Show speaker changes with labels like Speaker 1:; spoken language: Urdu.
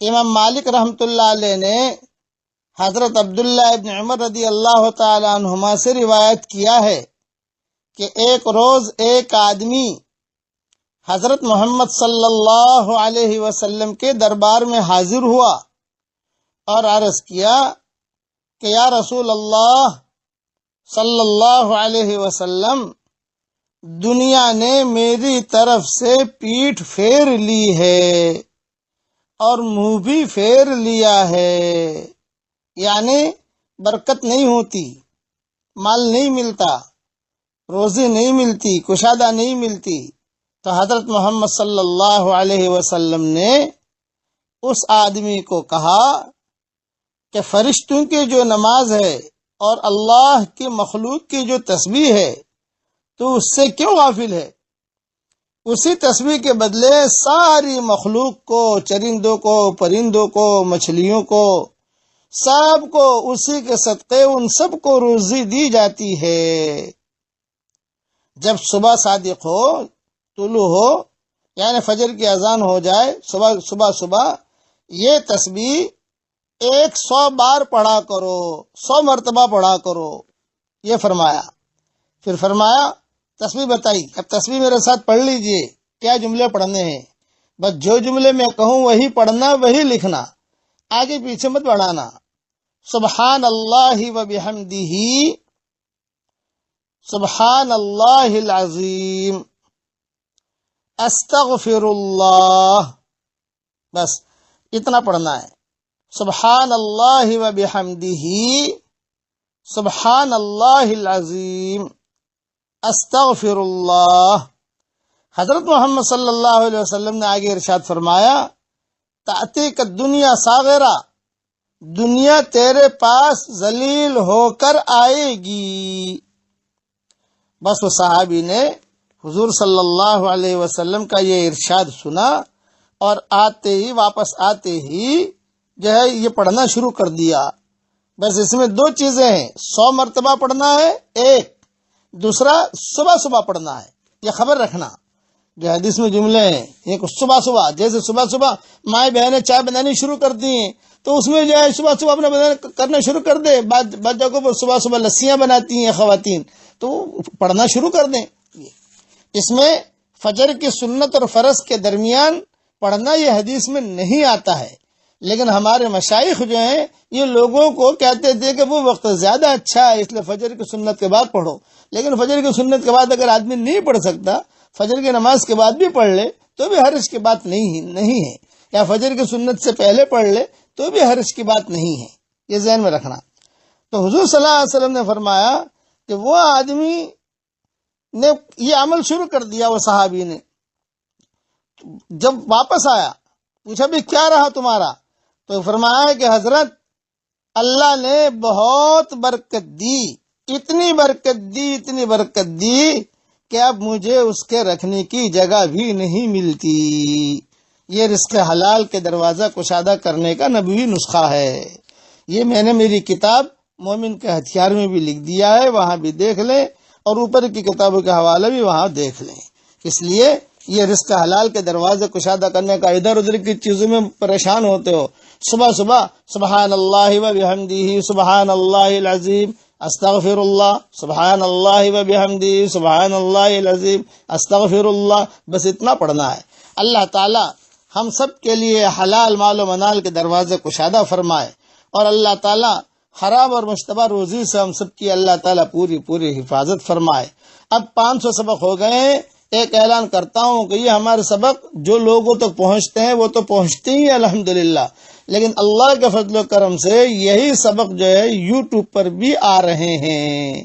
Speaker 1: امام مالک رحمۃ اللہ علیہ نے حضرت عبداللہ ابن عمر رضی اللہ تعالی عنہما سے روایت کیا ہے کہ ایک روز ایک آدمی حضرت محمد صلی اللہ علیہ وسلم کے دربار میں حاضر ہوا اور عرض کیا کہ یا رسول اللہ صلی اللہ علیہ وسلم، دنیا نے میری طرف سے پیٹھ پھیر لی ہے اور منہ بھی پھیر لیا ہے، یعنی برکت نہیں ہوتی، مال نہیں ملتا، روزی نہیں ملتی، کشادہ نہیں ملتی۔ تو حضرت محمد صلی اللہ علیہ وسلم نے اس آدمی کو کہا کہ فرشتوں کی جو نماز ہے اور اللہ کی مخلوق کی جو تسبیح ہے تو اس سے کیوں غافل ہے؟ اسی تسبیح کے بدلے ساری مخلوق کو، چرندوں کو، پرندوں کو، مچھلیوں کو، سب کو اسی کے صدقے ان سب کو روزی دی جاتی ہے۔ جب صبح صادق ہو، طلوع ہو، یعنی فجر کی اذان ہو جائے، صبح یہ تسبیح 100 بار پڑھا کرو، 100 مرتبہ پڑھا کرو، یہ فرمایا۔ پھر فرمایا تسبیح بتائی، اب تسبیح میرے ساتھ پڑھ لیجئے، کیا جملے پڑھنے ہیں، بس جو جملے میں کہوں وہی پڑھنا، وہی لکھنا، آگے پیچھے مت بڑھانا۔ سبحان اللہ و بحمدہ، سبحان اللہ العظیم، استغفر اللہ، بس اتنا پڑھنا ہے۔ سبحان اللہ و بحمدہ، سبحان اللہ العظیم، استغفر اللہ۔ حضرت محمد صلی اللہ علیہ وسلم نے آگے ارشاد فرمایا، تأتیک الدنیا صاغرہ، دنیا تیرے پاس ذلیل ہو کر آئے گی۔ بس وہ صحابی نے حضور صلی اللہ علیہ وسلم کا یہ ارشاد سنا اور واپس آتے ہی جو ہے یہ پڑھنا شروع کر دیا۔ بس اس میں 2 چیزیں ہیں، 100 مرتبہ پڑھنا ہے ایک، دوسرا صبح پڑھنا ہے۔ یہ خبر رکھنا، جو حدیث میں جملے ہیں، یہ صبح جیسے صبح مائیں بہنیں چائے بنانی شروع کرتی ہیں تو اس میں جو ہے صبح اپنا کرنا شروع کر دے۔ بعض جگہوں پر صبح لسیاں بناتی ہیں خواتین، تو پڑھنا شروع کر دیں۔ اس میں فجر کی سنت اور فرض کے درمیان پڑھنا یہ حدیث میں نہیں آتا ہے، لیکن ہمارے مشائخ جو ہیں یہ لوگوں کو کہتے تھے کہ وہ وقت زیادہ اچھا ہے، اس لیے فجر کی سنت کے بعد پڑھو۔ لیکن فجر کی سنت کے بعد اگر آدمی نہیں پڑھ سکتا، فجر کی نماز کے بعد بھی پڑھ لے تو بھی حرج کی بات نہیں ہے، یا فجر کی سنت سے پہلے پڑھ لے تو بھی حرج کی بات نہیں ہے، یہ ذہن میں رکھنا۔ تو حضور صلی اللہ علیہ وسلم نے فرمایا کہ وہ آدمی نے یہ عمل شروع کر دیا، وہ صحابی نے جب واپس آیا پوچھا بھی کیا رہا تمہارا، تو فرمایا کہ حضرت اللہ نے بہت برکت دی، اتنی برکت دی کہ اب مجھے اس کے رکھنے کی جگہ بھی نہیں ملتی۔ یہ رزق حلال کے دروازہ کشادہ کرنے کا نبوی نسخہ ہے۔ یہ میں نے میری کتاب مومن کے ہتھیار میں بھی لکھ دیا ہے، وہاں بھی دیکھ لیں، اور اوپر کی کتابوں کے حوالے بھی وہاں دیکھ لیں۔ اس لیے یہ رزق حلال کے دروازے کشادہ کرنے کا ادھر ادھر کی چیزوں میں پریشان ہوتے ہو، صبح سبحان اللہ و بحمدہ، سبحان اللہ العظیم، استغفر اللہ، سبحان اللہ و بحمدہ، سبحان اللہ العظیم، استغفر اللہ، بس اتنا پڑھنا ہے۔ اللہ تعالی ہم سب کے لیے حلال مال و منال کے دروازے کشادہ فرمائے، اور اللہ تعالی حرام اور مشتبہ روزی سے ہم سب کی اللہ تعالیٰ پوری حفاظت فرمائے۔ اب 500 سبق ہو گئے ہیں۔ ایک اعلان کرتا ہوں کہ یہ ہمارے سبق جو لوگوں تک پہنچتے ہیں وہ تو پہنچتے ہی الحمدللہ، لیکن اللہ کے فضل و کرم سے یہی سبق جو ہے یوٹیوب پر بھی آ رہے ہیں۔